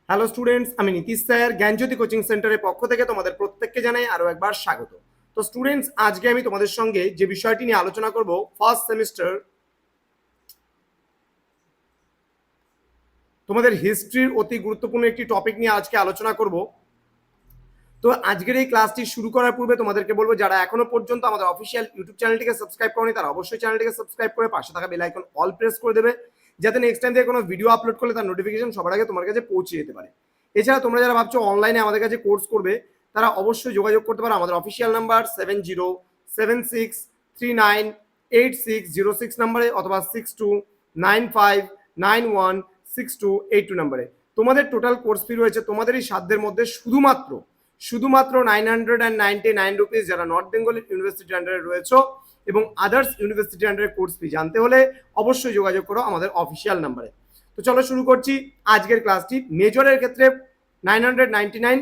Hello students, আমি Nitish sir জ্ঞানজ্যোতি coaching সেন্টারের পক্ষ থেকে তোমাদের প্রত্যেককে জানাই আরো একবার স্বাগত। তো স্টুডেন্টস, আজকে আমি তোমাদের সঙ্গে যে বিষয়টি নিয়ে আলোচনা করব, ফার্স্ট সেমিস্টার তোমাদের হিস্ট্রির অতি গুরুত্বপূর্ণ একটি টপিক নিয়ে আজকে আলোচনা করব। তো আজকের এই ক্লাসটি শুরু করার পূর্বে তোমাদেরকে বলবো, যারা এখনো পর্যন্ত আমাদের অফিসিয়াল ইউটিউব চ্যানেলটিকে সাবস্ক্রাইব করনি তারা অবশ্যই চ্যানেলটিকে সাবস্ক্রাইব করে পাশে থাকা বেল আইকন অল প্রেস করে দেবে, যাতে নেক্সট টাইম থেকে কোনো ভিডিও আপলোড করলে তার নোটিফিকেশন সবার আগে তোমার কাছে পৌঁছে যেতে পারে। এছাড়া তোমরা যারা ভাবছো অনলাইনে আমাদের কাছে কোর্স করবে, তারা অবশ্যই যোগাযোগ করতে পারো আমাদের অফিসিয়াল নাম্বার 7076398606 নাম্বারে, অথবা 6295916282 নাম্বারে। তোমাদের টোটাল কোর্স ফি রয়েছে তোমাদের এই সাধ্যের মধ্যে শুধুমাত্র 999 রুপিস, যারা নর্থ বেঙ্গল ইউনিভার্সিটি আন্ডারে রয়েছে এবং আদার্স ইউনিভার্সিটি আন্ডারে কোর্স ফি জানতে হলে অবশ্যই যোগাযোগ করো আমাদের অফিসিয়াল নাম্বারে। তো চলো শুরু করছি আজকের ক্লাসটি। মেজরের ক্ষেত্রে 999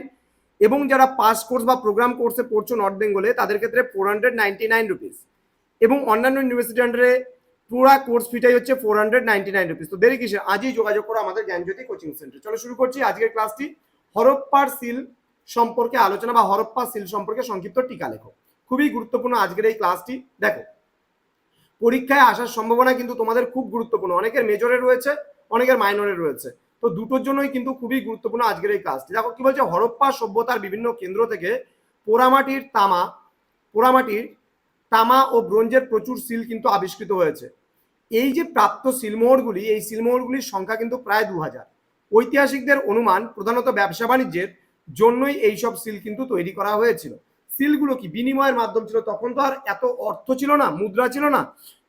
এবং যারা পাস কোর্স বা প্রোগ্রাম কোর্সে পড়ছো নর্থ বেঙ্গলে তাদের ক্ষেত্রে 499 রুপিস, এবং অন্যান্য ইউনিভার্সিটি আন্ডারে পুরো কোর্স ফিটাই হচ্ছে 499 রুপিস। তো দেরি কিসের, আজই যোগাযোগ করো আমাদের জ্ঞানজ্যোতি কোচিং সেন্টার। চলো শুরু করছি আজকের ক্লাসটি। হরপ্পার সিল সম্পর্কে আলোচনা বা হরপ্পা সিল সম্পর্কে সংক্ষিপ্ত টিকা লেখো। খুবই গুরুত্বপূর্ণ আজকের এই ক্লাসটি। দেখো, পরীক্ষায় আসার সম্ভাবনা কিন্তু তোমাদের খুব গুরুত্বপূর্ণ, অনেকের মেজরে রয়েছে, অনেকের মাইনরে রয়েছে, তো দুটোর জন্যই কিন্তু খুবই গুরুত্বপূর্ণ আজকের এই ক্লাসটি। দেখো কি বলছে, হরপ্পা সভ্যতার বিভিন্ন কেন্দ্র থেকে পোড়ামাটির তামা ও ব্রোঞ্জের প্রচুর সিল কিন্তু আবিষ্কৃত হয়েছে। এই যে প্রাপ্ত সিলমোহরগুলি, এই সিলমোহরগুলির সংখ্যা কিন্তু প্রায় 2000। ঐতিহাসিকদের অনুমান প্রধানত ব্যবসা বাণিজ্যের জন্যই এইসব সিল কিন্তু তৈরি করা হয়েছিল। সিলগুলো কি বিনিময়ের মাধ্যম ছিল, তখন তো আর এত অর্থ ছিল না, মুদ্রা ছিল না,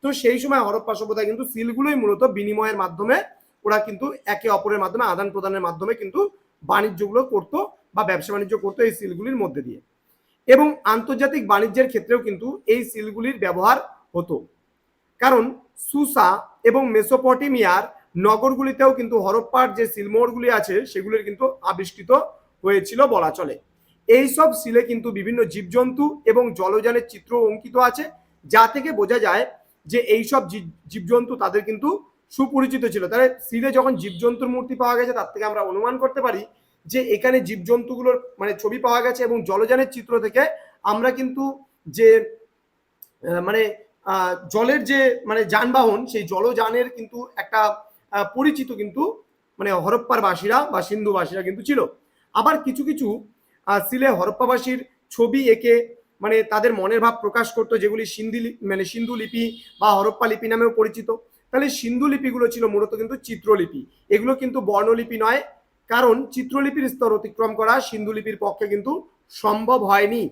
তো সেই সময় হরপ্পা সভ্যতায় কিন্তু সিলগুলোই মূলত বিনিময়ের মাধ্যমে, ওরা কিন্তু একে অপরের মাধ্যমে আদান প্রদানের মাধ্যমে কিন্তু বাণিজ্যগুলো করতো বা ব্যবসা বাণিজ্য করতো এই সিলগুলির মধ্যে দিয়ে। এবং আন্তর্জাতিক বাণিজ্যের ক্ষেত্রেও কিন্তু এই সিলগুলির ব্যবহার হতো, কারণ সুসা এবং মেসোপটেমিয়ার নগরগুলিতেও কিন্তু হরপ্পার যে সিলমোহরগুলি আছে সেগুলির কিন্তু আবিষ্কৃত হয়েছিল বলা চলে। এই সব সিলে কিন্তু বিভিন্ন জীবজন্তু এবং জলযানের চিত্র অঙ্কিত আছে, যা থেকে বোঝা যায় যে এই সব জীবজন্তু তাদের কিন্তু সুপরিচিত ছিল। তাহলে সিলে যখন জীবজন্তুর মূর্তি পাওয়া গেছে, তার থেকে আমরা অনুমান করতে পারি যে এখানে জীবজন্তুগুলোর মানে ছবি পাওয়া গেছে, এবং জলযানের চিত্র থেকে আমরা কিন্তু যে মানে জলের যে মানে যানবাহন, সেই জলযানের কিন্তু একটা পরিচিত কিন্তু মানে হরপ্পার বাসীরা বা সিন্ধুবাসীরা কিন্তু ছিল। আবার কিছু কিছু সিলে হরপ্পাবাসীর ছবি এঁকে মানে তাদের মনের ভাব প্রকাশ করতো, যেগুলি সিন্ধু লিপি বা হরপ্পা লিপি নামেও পরিচিত। তাহলে সিন্ধু লিপিগুলো ছিল মূলত কিন্তু চিত্রলিপি, এগুলো কিন্তু বর্ণলিপি নয়, কারণ চিত্রলিপির স্তর অতিক্রম করা সিন্ধু লিপির পক্ষে কিন্তু সম্ভব হয়নি।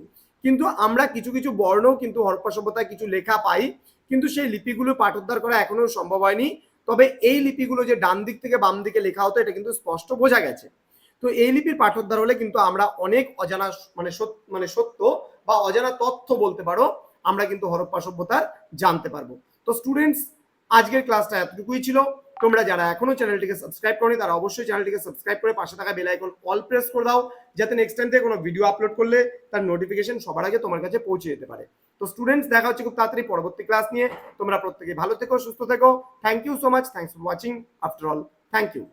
কিন্তু আমরা কিছু কিছু বর্ণও কিন্তু হরপ্পা সভ্যতায় কিছু লেখা পাই, কিন্তু সেই লিপিগুলো পাঠোদ্ধার করা এখনো সম্ভব হয়নি। তবে এই লিপিগুলো যে ডান দিক থেকে বাম দিকে লেখা হতো, এটা কিন্তু স্পষ্ট বোঝা গেছে। তো এই লিপির পাঠোদ্ধার হলে কিন্তু আমরা অনেক অজানা মানে সত্য বা অজানা তথ্য বলতে পারো, আমরা কিন্তু হরপ্পা সভ্যতার জানতে পারবো। তো স্টুডেন্টস, আজকের ক্লাসটা এতটুকুই ছিল। তোমরা যারা এখনো চ্যানেলটিকে সাবস্ক্রাইব করনি তারা অবশ্যই চ্যানেলটিকে সাবস্ক্রাইব করে পাশে থাকা বেল আইকন অল প্রেস করে দাও, যাতে নেক্সট টাইম থেকে কোনো ভিডিও আপলোড করলে তার নোটিফিকেশন সবার আগে তোমার কাছে পৌঁছে যেতে পারে। তো স্টুডেন্টস, দেখা হচ্ছে খুব তাড়াতাড়ি পরবর্তী ক্লাস নিয়ে। তোমরা প্রত্যেকে ভালো থেকো, সুস্থ থেকো। Thank you so much, thanks for watching. After all, thank you.